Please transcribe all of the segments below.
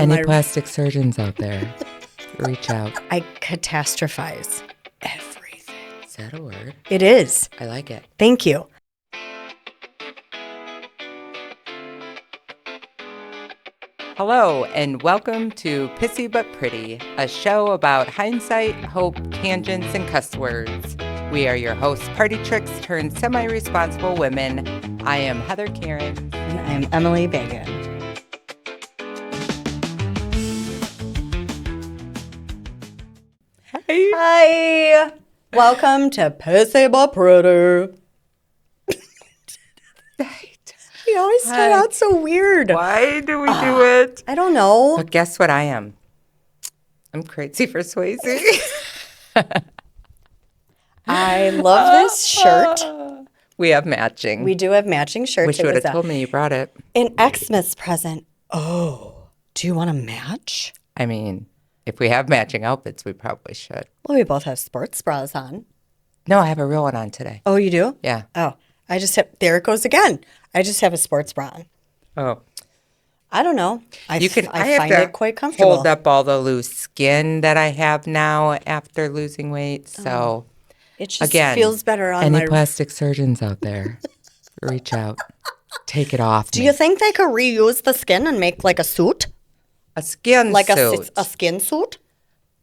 Any plastic surgeons out there, reach out. I catastrophize everything. Is that a word? It is. I like it. Thank you. Hello, and welcome to Pissy But Pretty, a show about hindsight, hope, tangents, and cuss words. We are your hosts, party tricks turned semi-responsible women. I am Heather Karen. And I'm Emily Bagan. Hi. Welcome to Pissy But Pretty. We always start out so weird. Why do we do it? I don't know. But guess what I am? I'm crazy for Swayze. I love this shirt. We have matching. We do have matching shirts. Wish you would have told me you brought it. An Xmas present. Oh, do you want to match? I mean, if we have matching outfits, we probably should. Well, we both have sports bras on. No, I have a real one on today. Oh, you do? Yeah. Oh, I just have, there it goes again. I just have a sports bra on. Oh. I don't know. I have find to it quite comfortable. Hold up all the loose skin that I have now after losing weight. So, it just again, feels better on any plastic surgeons out there, reach out. Take it off. Do you think they could reuse the skin and make like a suit? A skin like suit. a skin suit?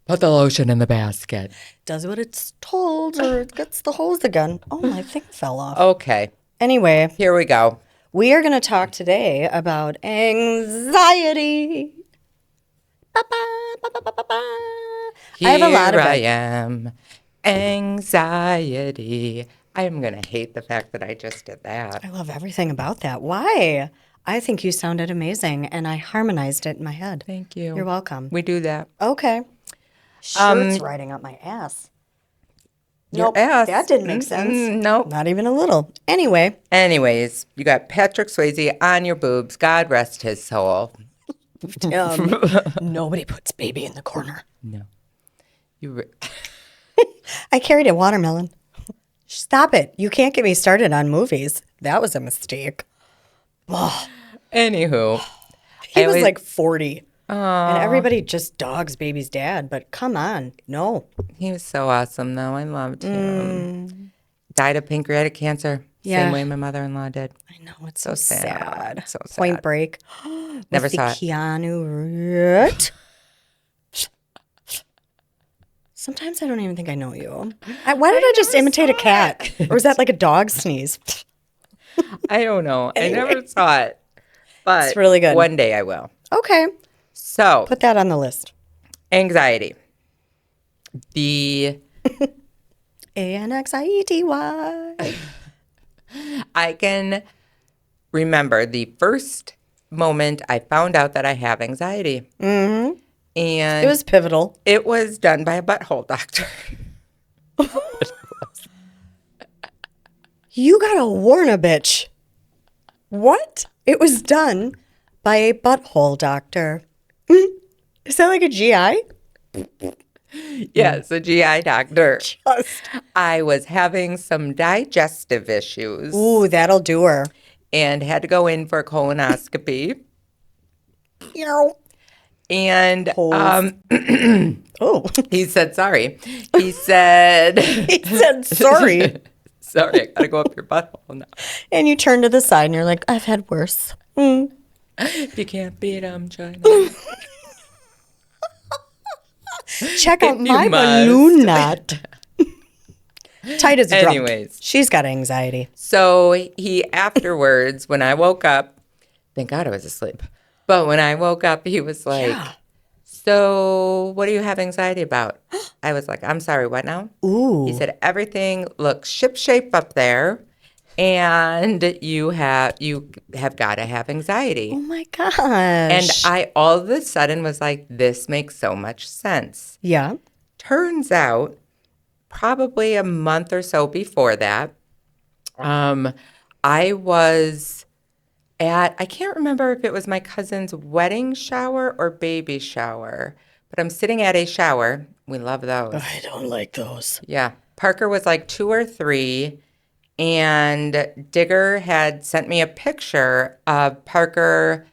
Put the lotion in the basket. Does what it's told or it gets the hose again. Oh, my thing fell off. Okay. Anyway. Here we go. We are going to talk today about anxiety. Here I have a lot of it. I am. Anxiety. I am going to hate the fact that I just did that. I love everything about that. Why? I think you sounded amazing, and I harmonized it in my head. Thank you. You're welcome. We do that. Okay. Shirt's riding up my ass. Your ass. That didn't make sense. Nope. Not even a little. Anyways, you got Patrick Swayze on your boobs. God rest his soul. Nobody puts baby in the corner. No. I carried a watermelon. Stop it. You can't get me started on movies. That was a mistake. Oh. Anywho. He was like 40. And everybody just dogs baby's dad. But come on. No. He was so awesome, though. I loved him. Died of pancreatic cancer. Yeah. Same way my mother-in-law did. I know. It's so sad. So sad. Point Break. Never saw it. Keanu Reeves. Sometimes I don't even think I know you. Why did I just imitate a cat? Or was that like a dog sneeze? I don't know. Anyway. I never saw it. But it's really good. One day I will. Okay. So. Put that on the list. Anxiety. A-N-X-I-E-T-Y. I can remember the first moment I found out that I have anxiety. Mm-hmm. And it was pivotal. It was done by a butthole doctor. You gotta warn a bitch. What? It was done by a butthole doctor. Is that like a GI? Yes, a GI doctor. I was having some digestive issues. Ooh, that'll do her. And had to go in for a colonoscopy. And he said sorry. He said sorry. Sorry, I gotta go up your butthole now. And you turn to the side and you're like, I've had worse. If you can't beat them, China. Check out my balloon knot. Tight as a drum. Anyways. She's got anxiety. So he afterwards, when I woke up, thank God I was asleep. But when I woke up, he was like, so what do you have anxiety about? I was like, I'm sorry, what now? Ooh. He said, everything looks shipshape up there, and you have got to have anxiety. Oh, my gosh. And I all of a sudden was like, this makes so much sense. Yeah. Turns out, probably a month or so before that, I was I can't remember if it was my cousin's wedding shower or baby shower, but I'm sitting at a shower. We love those. I don't like those. Yeah. Parker was like 2 or 3, and Digger had sent me a picture of Parker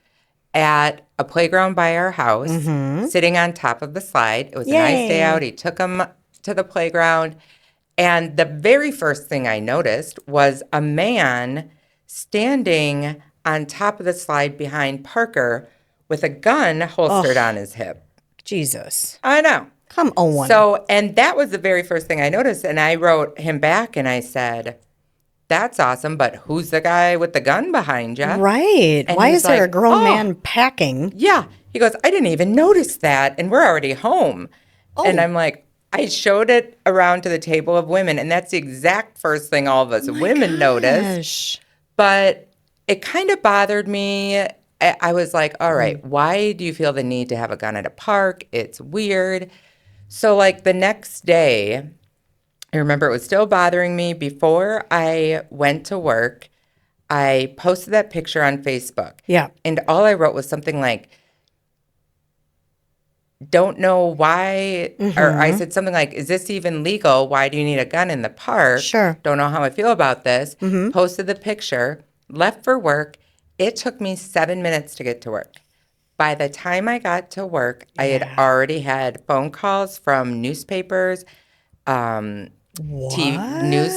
at a playground by our house, sitting on top of the slide. It was a nice day out. He took him to the playground. And the very first thing I noticed was a man standing on top of the slide behind Parker with a gun holstered on his hip. Jesus. I know. Come on. So, and that was the very first thing I noticed. And I wrote him back and I said, that's awesome, but who's the guy with the gun behind you? Right. And Why he's is there a like, grown "Oh, man packing? Yeah. He goes, I didn't even notice that. And we're already home. And I'm like, I showed it around to the table of women. And that's the exact first thing all of us women noticed. But it kind of bothered me. I was like, all right, why do you feel the need to have a gun at a park? It's weird. So, like, the next day, I remember it was still bothering me. Before I went to work, I posted that picture on Facebook. Yeah. And all I wrote was something like, don't know why, or I said something like, is this even legal? Why do you need a gun in the park? Sure. Don't know how I feel about this. Posted the picture, left for work. It took me 7 minutes to get to work. By the time I got to work, I had already had phone calls from newspapers, news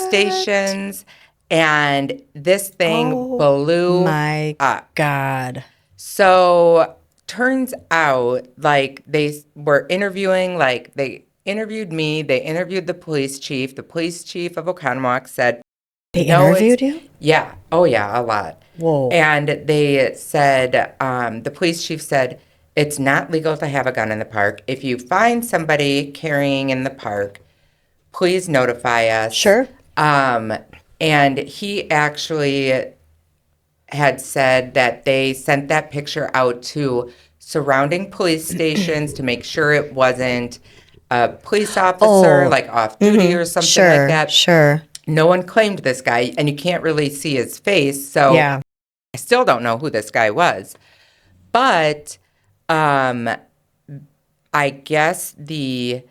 stations, and this thing blew My up. God. So turns out, like, they were interviewing, like, they interviewed me, they interviewed the police chief. The police chief of Oconomowoc said, They "No, interviewed you? Yeah. Oh, yeah, a lot. Whoa. And they said, the police chief said, it's not legal to have a gun in the park. If you find somebody carrying in the park, please notify us. Sure. And he actually had said that they sent that picture out to surrounding police stations to make sure it wasn't a police officer, like off duty or something like that. Sure. No one claimed this guy, and you can't really see his face. So Yeah. I still don't know who this guy was. But I guess the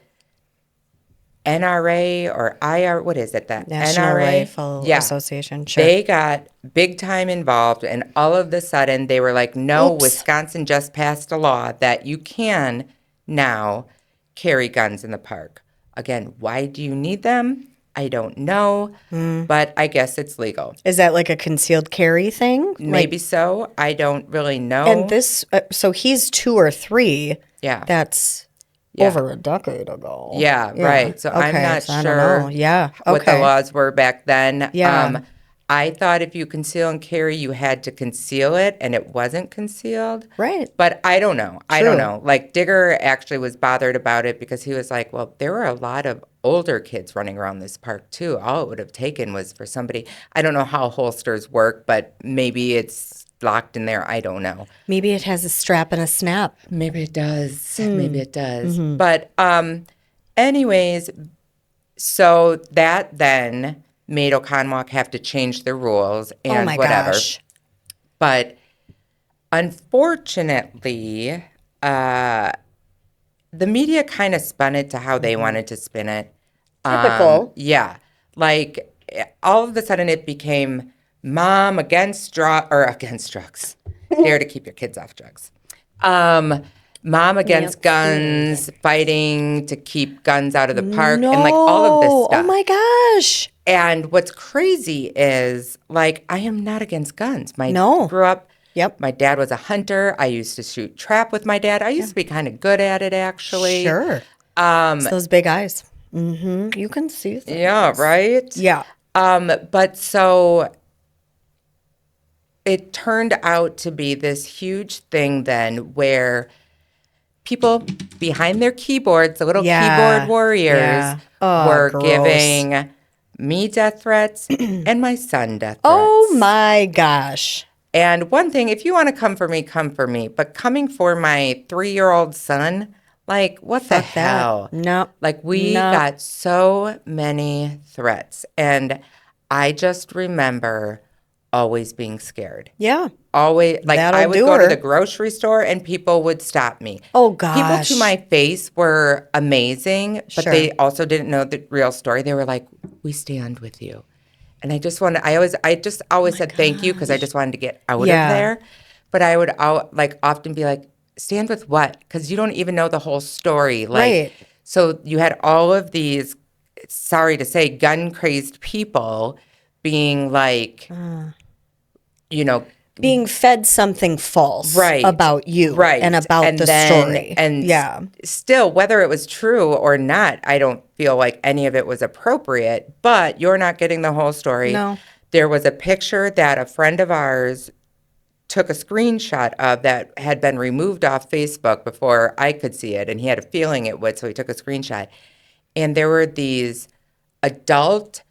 NRA or IR, what is it? That National NRA? Rifle Association. Sure. They got big time involved, and all of a sudden they were like, no, Wisconsin just passed a law that you can now carry guns in the park. Again, why do you need them? I don't know, but I guess it's legal. Is that like a concealed carry thing? Maybe so. I don't really know. And this, so he's 2 or 3. Yeah. That's over a decade ago. Yeah, right. So I'm not so I sure don't know. Yeah. what the laws were back then. Yeah. I thought if you conceal and carry, you had to conceal it, and it wasn't concealed. Right. But I don't know. I don't know. Like, Digger actually was bothered about it because he was like, well, there were a lot of older kids running around this park, too. All it would have taken was for somebody. I don't know how holsters work, but maybe it's locked in there. I don't know. Maybe it has a strap and a snap. Maybe it does. Maybe it does. But anyways, so that then made Oconomowoc have to change the rules and whatever. Gosh. But unfortunately, the media kind of spun it to how they wanted to spin it. Typical. Yeah. Like, all of a sudden it became mom against drugs. Dare to keep your kids off drugs. Mom against guns, fighting to keep guns out of the park, and like all of this stuff. Oh my gosh. And what's crazy is, like, I am not against guns. Grew up. Yep. My dad was a hunter. I used to shoot trap with my dad. I used to be kind of good at it, actually. Sure. It's those big eyes. You can see things. Yeah, right? Yeah. But so it turned out to be this huge thing then where people behind their keyboards, the little keyboard warriors, were giving me death threats and my son death threats. Oh my gosh. And one thing, if you want to come for me, come for me. But coming for my 3-year-old son, like, what the hell? No. Like, we got so many threats. And I just remember always being scared. Yeah. Always, like, I would go to the grocery store and people would stop me. Oh, gosh. People to my face were amazing, but they also didn't know the real story. They were like, we stand with you. And I just always said thank you because I just wanted to get out of there. But I would often be like, stand with what? Because you don't even know the whole story. Like, Right. so you had all of these, sorry to say, gun-crazed people being like, Being fed something false right, about you right, and about the story. And yeah. still, whether it was true or not, I don't feel like any of it was appropriate. But you're not getting the whole story. No. There was a picture that a friend of ours took a screenshot of that had been removed off Facebook before I could see it, and he had a feeling it would, so he took a screenshot. And there were these adult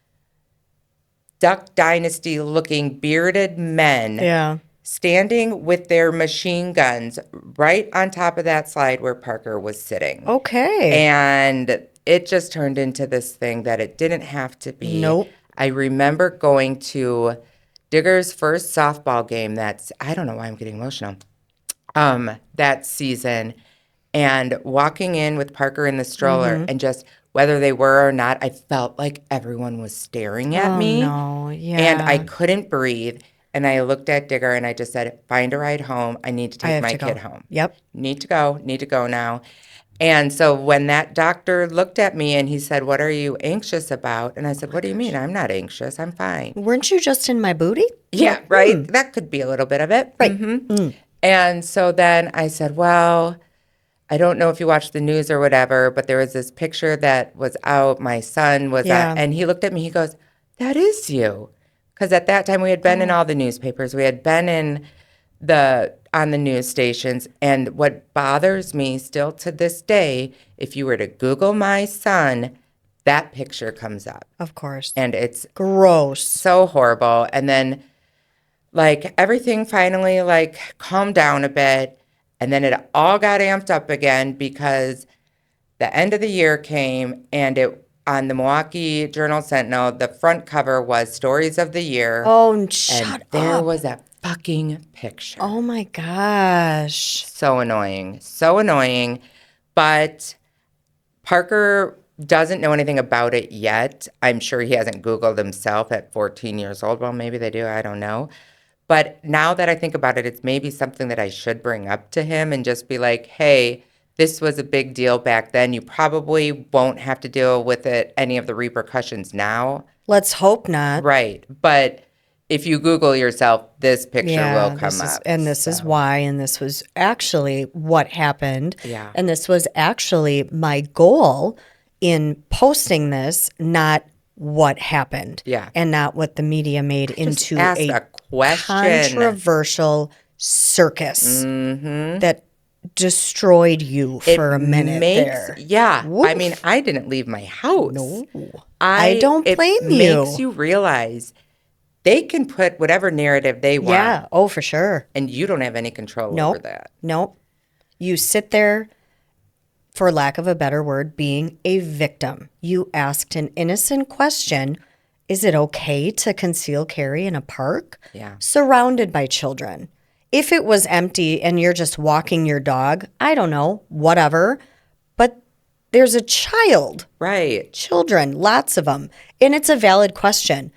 Duck Dynasty looking bearded men Yeah. standing with their machine guns right on top of that slide where Parker was sitting. Okay. And it just turned into this thing that it didn't have to be. Nope. I remember going to Digger's first softball game I don't know why I'm getting emotional, that season, and walking in with Parker in the stroller and just whether they were or not, I felt like everyone was staring at me. No. Yeah. And I couldn't breathe. And I looked at Digger and I just said, find a ride home. I need to take my kid home. Yep. Need to go now. And so when that doctor looked at me and he said, what are you anxious about? And I said, what do you mean? I'm not anxious. I'm fine. Weren't you just in my booty? Yeah, right? That could be a little bit of it. Right. And so then I said, well, I don't know if you watched the news or whatever, but there was this picture that was out. My son was Yeah. on, and he looked at me. He goes, that is you. Because at that time we had been in all the newspapers. We had been on the news stations. And what bothers me still to this day, if you were to Google my son, that picture comes up. Of course. And it's Gross. so horrible. And then everything finally calmed down a bit. And then it all got amped up again because the end of the year came and on the Milwaukee Journal-Sentinel, the front cover was Stories of the Year. Oh, shut and up. there was a fucking picture. Oh, my gosh. So annoying. So annoying. But Parker doesn't know anything about it yet. I'm sure he hasn't Googled himself at 14 years old. Well, maybe they do. I don't know. But now that I think about it, it's maybe something that I should bring up to him and just be like, hey, this was a big deal back then. You probably won't have to deal with any of the repercussions now. Let's hope not. Right. But if you Google yourself, this picture will come up. And this is why. And this was actually what happened. Yeah. And this was actually my goal in posting this, not what happened. Yeah. And not what the media made into a question. Controversial circus that destroyed you for a minute there. Yeah. Woof. I mean, I didn't leave my house. No. I don't blame you. It makes you realize they can put whatever narrative they want. Yeah. Oh, for sure. And you don't have any control over that. Nope. You sit there, for lack of a better word, being a victim. You asked an innocent question. Is it okay to conceal carry in a park? Yeah. Surrounded by children. If it was empty and you're just walking your dog, I don't know, whatever. But there's a child. Right. Children, lots of them. And it's a valid question.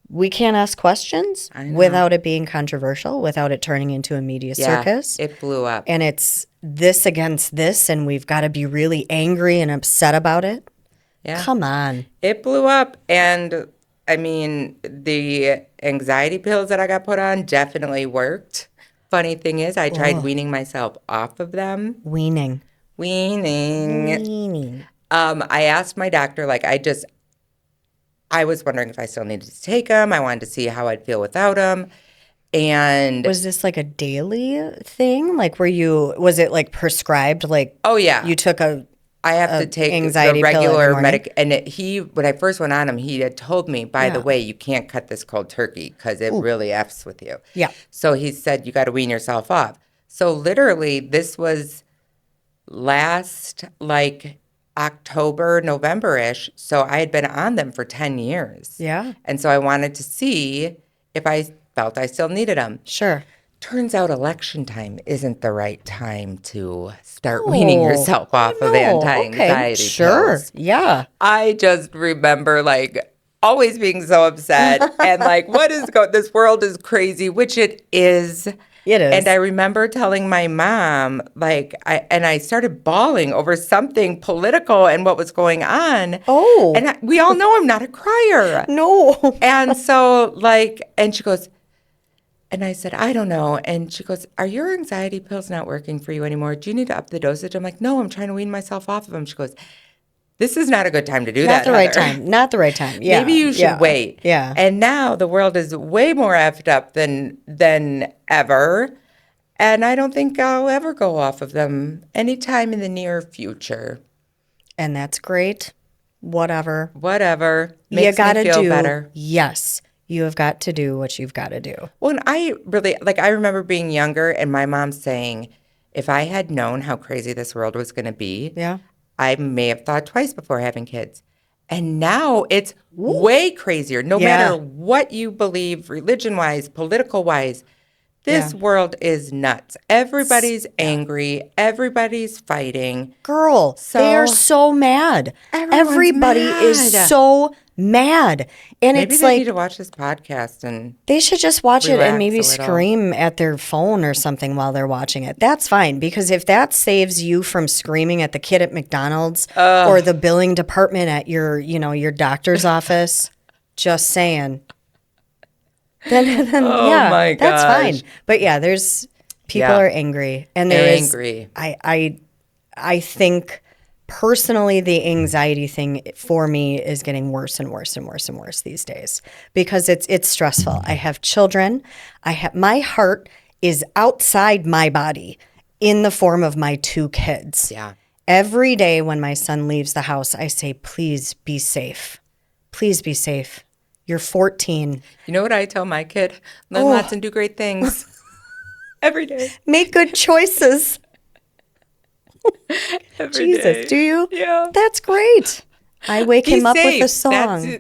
We can't ask questions without it being controversial, without it turning into a media circus. It blew up. And it's this against this, and we've got to be really angry and upset about it. Yeah. Come on. It blew up. And I mean, the anxiety pills that I got put on definitely worked. Funny thing is, I tried weaning myself off of them. Weaning. I asked my doctor, I was wondering if I still needed to take them. I wanted to see how I'd feel without them. And was this like a daily thing? Was it prescribed? Oh, yeah. You took I have to take anxiety the regular pill and when I first went on him, he had told me, by the way, you can't cut this cold turkey because it really F's with you. Yeah. So he said, you got to wean yourself off. So literally this was last October, November-ish. So I had been on them for 10 years. Yeah. And so I wanted to see if I felt I still needed them. Sure. Turns out election time isn't the right time to start weaning yourself off of anti-anxiety pills. Yeah. I just remember always being so upset and what is this world is crazy, which it is. It is. And I remember telling my mom, like, I started bawling over something political and what was going on. Oh. And we all know I'm not a crier. No. And so, like, and she goes, and I said, I don't know. And she goes, are your anxiety pills not working for you anymore? Do you need to up the dosage? I'm like, no, I'm trying to wean myself off of them. She goes, this is not a good time to do that, Not the right Heather. time. Not the right time. Yeah. Maybe you should wait. Yeah. And now the world is way more effed up than ever. And I don't think I'll ever go off of them anytime in the near future. And that's great. Whatever. Makes you gotta me feel do, better. Yes. You have got to do what you've got to do. Well, and I really, like, I remember being younger and my mom saying, if I had known how crazy this world was going to be, Yeah. I may have thought twice before having kids. And now it's way crazier. No matter what you believe, religion-wise, political-wise, this world is nuts. Everybody's angry. Everybody's fighting. Girl, they are so mad. Everybody is so mad. And Maybe it's they like need to watch this podcast and they should just watch it relax and maybe a little. scream at their phone or something while they're watching it. That's fine, because if that saves you from screaming at the kid at McDonald's or the billing department at your doctor's office, just saying. Then yeah, my that's gosh. fine. But yeah, there's people are angry, and there is. I think personally the anxiety thing for me is getting worse and worse and worse and worse these days because it's stressful. I have children. My heart is outside my body in the form of my 2 kids. Yeah. Every day when my son leaves the house, I say, please be safe. Please be safe. You're 14. You know what I tell my kid? Learn lots and do great things. Every day. Make good choices. Every Jesus, day. do you? Yeah. That's great. I wake Be him up with a safe. song.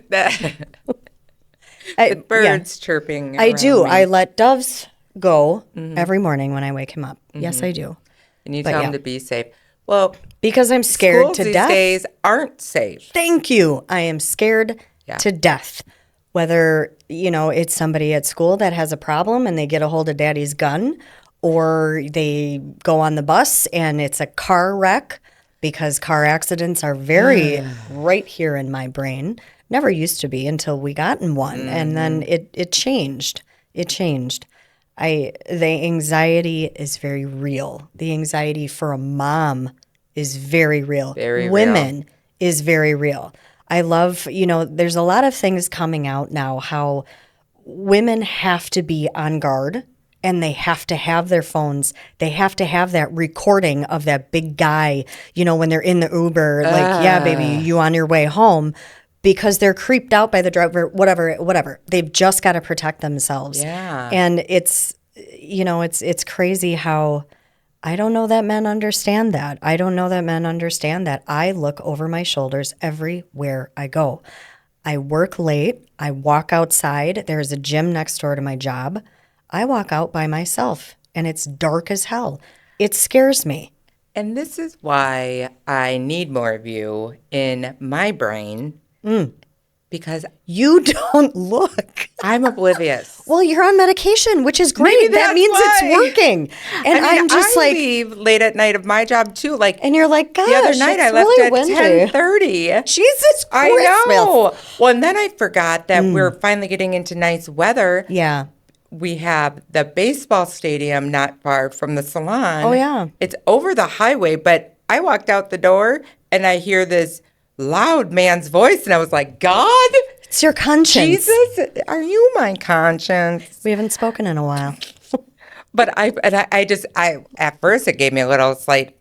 The birds chirping. I do. around me. I let doves go every morning when I wake him up. Yes, I do. And you tell them to be safe. Well, Because I'm scared schools to these death. days aren't safe. Thank you. I am scared to death. Whether, it's somebody at school that has a problem and they get a hold of daddy's gun, or they go on the bus and it's a car wreck, because car accidents are very right here in my brain. Never used to be until we got in one. And then it changed. It changed. The anxiety is very real. The anxiety for a mom is very real. Women is very real. I love, there's a lot of things coming out now how women have to be on guard and they have to have their phones. They have to have that recording of that big guy, when they're in the Uber, like, yeah, baby, you on your way home, because they're creeped out by the driver, whatever. They've just got to protect themselves. Yeah. And it's crazy how I don't know that men understand that. I look over my shoulders everywhere I go. I work late. I walk outside. There's a gym next door to my job. I walk out by myself, and it's dark as hell. It scares me. And this is why I need more of you in my brain, because You don't look. I'm oblivious. Well, you're on medication, which is great. Maybe That that's means why. it's working. And I mean, I'm just I like, leave late at night of my job too. Like, and you're like, gosh, the other night I it's left really at windy. 10:30. Jesus Christ. I know. Well, and then I forgot that we're finally getting into nice weather. Yeah. We have the baseball stadium not far from the salon. Oh, yeah. It's over the highway, but I walked out the door and I hear this loud man's voice, and I was like, God? It's your conscience. Jesus, are you my conscience? We haven't spoken in a while. But I at first it gave me a little slight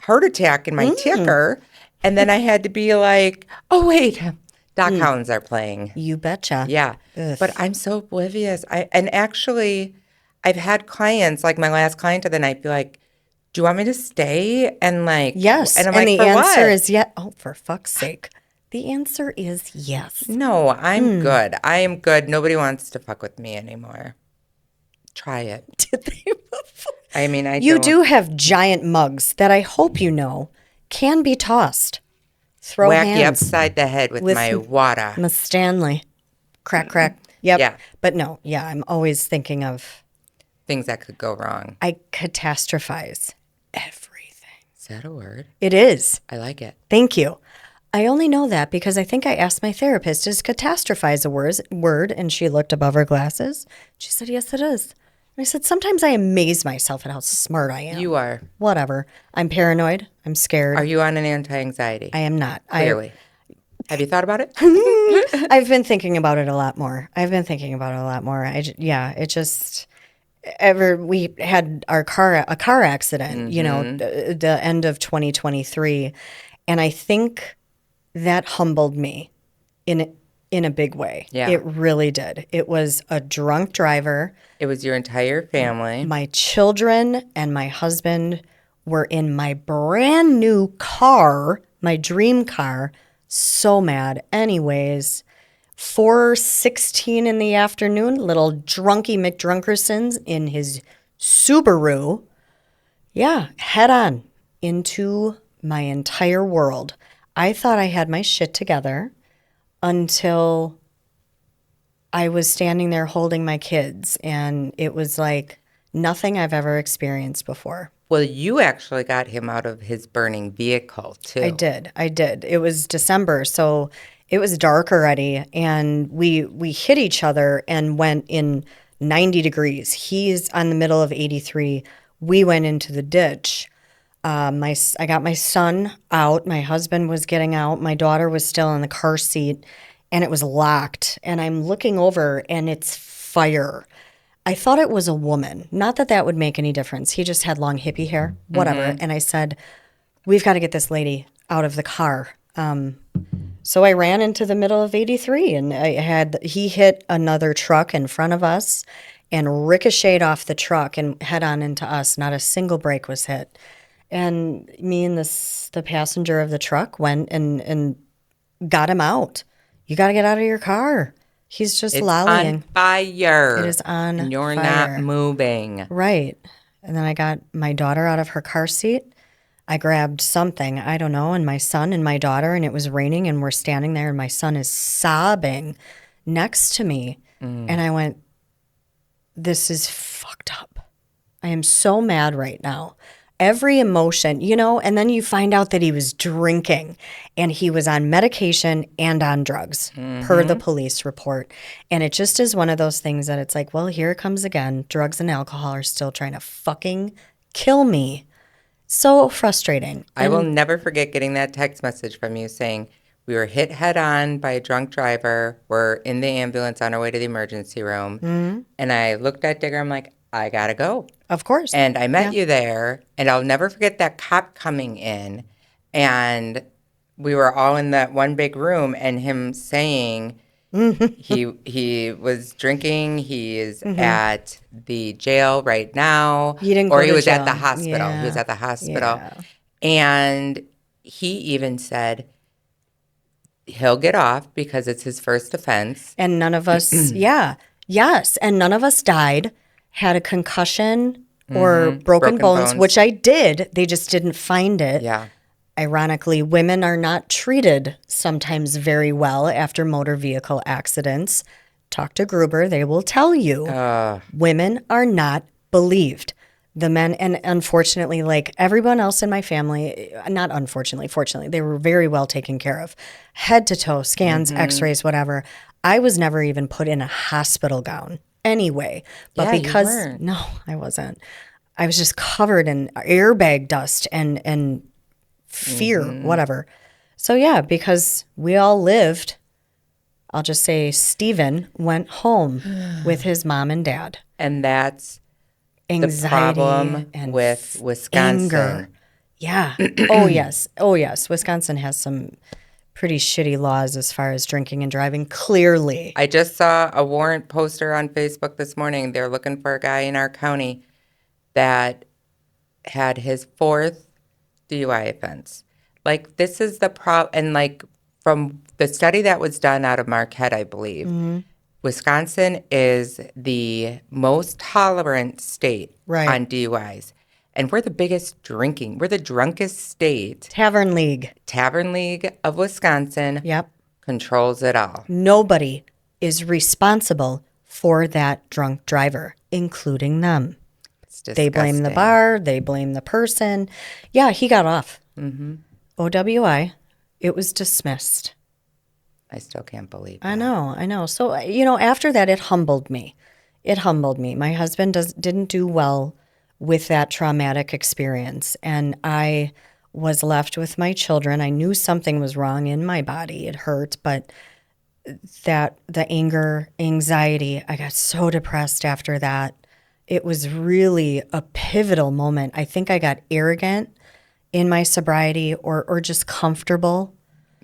heart attack in my ticker, and then I had to be like, oh wait, Doc Hounds are playing. You betcha. Yeah, Ugh. but I'm so oblivious. Actually, I've had clients, like my last client of the night, be like, do you want me to stay? And like, Yes. and I'm and like, the for answer what? is yes. Oh, for fuck's sake. The answer is yes. No, I'm good. I am good. Nobody wants to fuck with me anymore. Try it. Did they? I mean, You do have giant mugs that I hope you know can be tossed. Throw whack you hands. upside the head with my water. Miss Stanley. Crack, crack. Yep. Yeah. But no, yeah, I'm always thinking of Things that could go wrong. I catastrophize everything. Is that a word? It is. I like it. Thank you. I only know that because I think I asked my therapist, is catastrophize a word? And she looked above her glasses. She said, yes, it is. And I said, sometimes I amaze myself at how smart I am. You are. Whatever. I'm paranoid. I'm scared. Are you on an anti-anxiety? I am not. Clearly. Have you thought about it? I've been thinking about it a lot more. We had a car accident, the end of 2023. And I think that humbled me in a big way. Yeah. It really did. It was a drunk driver. It was your entire family. My children and my husband were in my brand new car, my dream car. So mad. Anyways, 4:16 in the afternoon, little drunky McDrunkersons in his Subaru. Yeah, head on into my entire world. I thought I had my shit together until I was standing there holding my kids, and it was like nothing I've ever experienced before. Well, you actually got him out of his burning vehicle, too. I did. It was December, so it was dark already, and we hit each other and went in 90 degrees. He's on the middle of 83. We went into the ditch. I got my son out. My husband was getting out. My daughter was still in the car seat, and it was locked. And I'm looking over, and it's fire. I thought it was a woman. Not that that would make any difference. He just had long hippie hair, whatever. Mm-hmm. And I said, we've got to get this lady out of the car. So I ran into the middle of 83, and he hit another truck in front of us and ricocheted off the truck and head on into us. Not a single brake was hit. And me and the passenger of the truck went and got him out. You got to get out of your car. He's just lollying. It's on fire. It is on and you're fire. not moving. Right. And then I got my daughter out of her car seat. I grabbed something, I don't know, and my son and my daughter, and it was raining, and we're standing there, and my son is sobbing next to me. And I went, this is fucked up. I am so mad right now. Every emotion, and then you find out that he was drinking and he was on medication and on drugs per the police report. And it just is one of those things that it's like, well, here it comes again. Drugs and alcohol are still trying to fucking kill me. So frustrating. I will never forget getting that text message from you saying, we were hit head on by a drunk driver. We're in the ambulance on our way to the emergency room. And I looked at Digger. I'm like, I got to go. Of course. And I met you there, and I'll never forget that cop coming in, and we were all in that one big room, and him saying he was drinking, he is at the jail right now, he didn't or go he to was jail. at the hospital. Yeah. He was at the hospital. Yeah. And he even said he'll get off because it's his first offense. And none of us, yes, and none of us died. Had a concussion or broken bones, which I did. They just didn't find it. Yeah. Ironically, women are not treated sometimes very well after motor vehicle accidents. Talk to Gruber. They will tell you women are not believed. The men, and unfortunately, like everyone else in my family, not unfortunately, fortunately, they were very well taken care of. Head to toe, scans, x-rays, whatever. I was never even put in a hospital gown. Anyway, but because no, I wasn't. I was just covered in airbag dust and fear, whatever. So yeah, because we all lived, I'll just say Stephen went home with his mom and dad. And that's anxiety, the problem and with Wisconsin. Anger. Yeah. Oh yes. Wisconsin has some pretty shitty laws as far as drinking and driving, clearly. I just saw a warrant poster on Facebook this morning. They're looking for a guy in our county that had his 4th DUI offense. Like, this is the problem. And, like, from the study that was done out of Marquette, I believe, Wisconsin is the most tolerant state on DUIs. And we're the biggest drinking. We're the drunkest state. Tavern League of Wisconsin controls it all. Nobody is responsible for that drunk driver. including them. It's They blame the disgusting. bar. They blame the person. Yeah, he got off. OWI. It was dismissed. I still can't believe I that. know. So, after that, it humbled me. My husband didn't do well with that traumatic experience. And I was left with my children. I knew something was wrong in my body. It hurt, but the anger, anxiety, I got so depressed after that. It was really a pivotal moment. I think I got arrogant in my sobriety or just comfortable.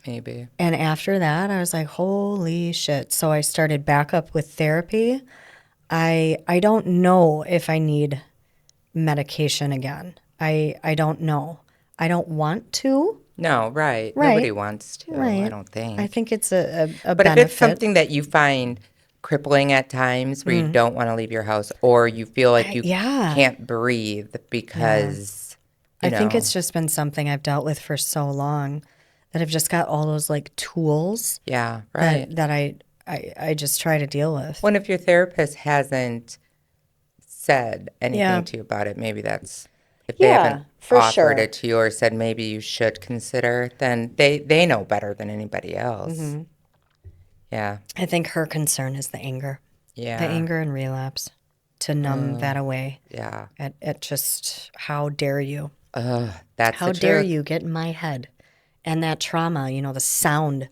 Maybe. And after that, I was like, holy shit. So I started back up with therapy. I don't know if I need medication again. I don't know. I don't want to. No, right. Right. Nobody wants to, Right. I don't think. I think it's a But benefit. if it's something that you find crippling at times where you don't want to leave your house or you feel like you yeah. can't breathe because, I think it's just been something I've dealt with for so long that I've just got all those like tools yeah, right. that I just try to deal with. Well, if your therapist hasn't said anything Yeah. to you about it, maybe that's if they Yeah, haven't for offered sure. it to you or said maybe you should consider, then they know better than anybody else. Mm-hmm. Yeah. I think her concern is the anger. Yeah. The anger and relapse to numb that away Yeah. at just how dare you? That's How the dare truth. you get in my head? And that trauma, the sound.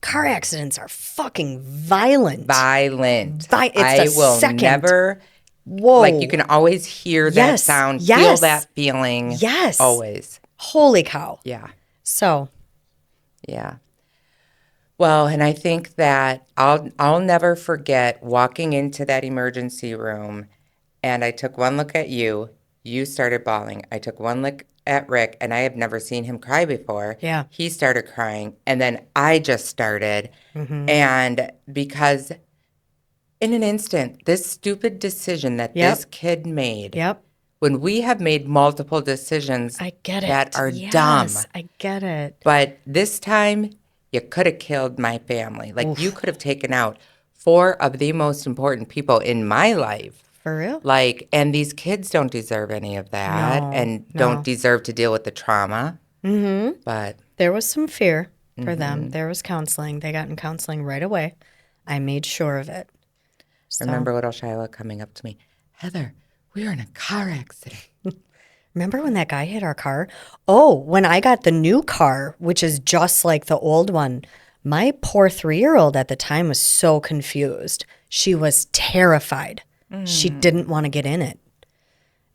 Car accidents are fucking violent. Violent. It's I the will second. never. Whoa. Like you can always hear that Yes, sound, yes. feel that feeling. Yes. Always. Holy cow. Yeah. So, Yeah. Well, and I think that I'll never forget walking into that emergency room and I took one look at you. You started bawling. I took one look at Rick and I have never seen him cry before. Yeah. He started crying and then I just started. Mm-hmm. And because in an instant, this stupid decision that Yep. this kid made, yep. when we have made multiple decisions I get it. that are Yes, dumb, I get it. but this time you could have killed my family. Like you could have taken out 4 of the most important people in my life. For real? Like, and these kids don't deserve any of that No, and no. don't deserve to deal with the trauma. Mm-hmm. But There was some fear for Mm-hmm. them. There was counseling. They got in counseling right away. I made sure of it. So, I remember little Shiloh coming up to me, Heather, we were in a car accident. remember when that guy hit our car? Oh, when I got the new car, which is just like the old one, my poor 3-year-old at the time was so confused. She was terrified. She didn't want to get in it.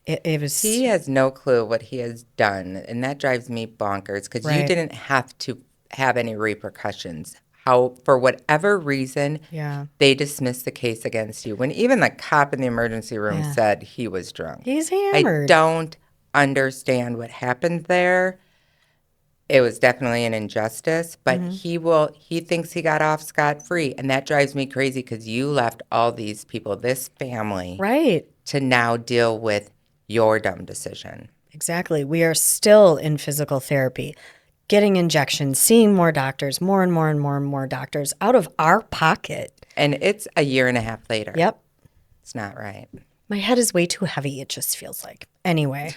It was... He has no clue what he has done, and that drives me bonkers because you Right. didn't have to have any repercussions. How, for whatever reason, Yeah. they dismissed the case against you when even the cop in the emergency room Yeah. said he was drunk. He's I hammered. don't understand what happened there. It was definitely an injustice, but Mm-hmm. he thinks he got off scot-free, and that drives me crazy because you left all these people, this family, Right. to now deal with your dumb decision. Exactly. We are still in physical therapy, getting injections, seeing more doctors, more and more and more and more doctors out of our pocket. And it's a year and a half later. Yep. It's not right. My head is way too heavy, it just feels like. Anyway,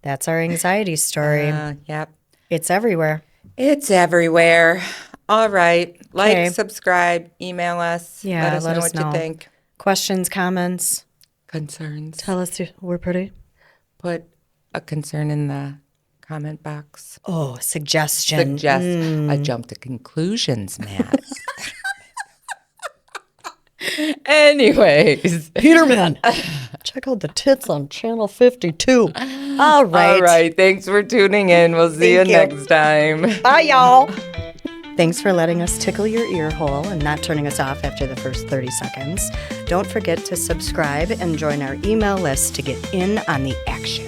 that's our anxiety story. Yep. It's everywhere. It's everywhere. All right. Like, Okay. subscribe, email us. Yeah, let us let know us what know. you think. Questions, comments, Concerns. tell us we're pretty. Put a concern in the comment box. Oh, suggestion. Suggest a jump to conclusions, Matt. Anyways. Peterman. Check out the tits on channel 52. All right. All right. Thanks for tuning in. We'll see you Thank you. next time. Bye, y'all. Thanks for letting us tickle your ear hole and not turning us off after the first 30 seconds. Don't forget to subscribe and join our email list to get in on the action.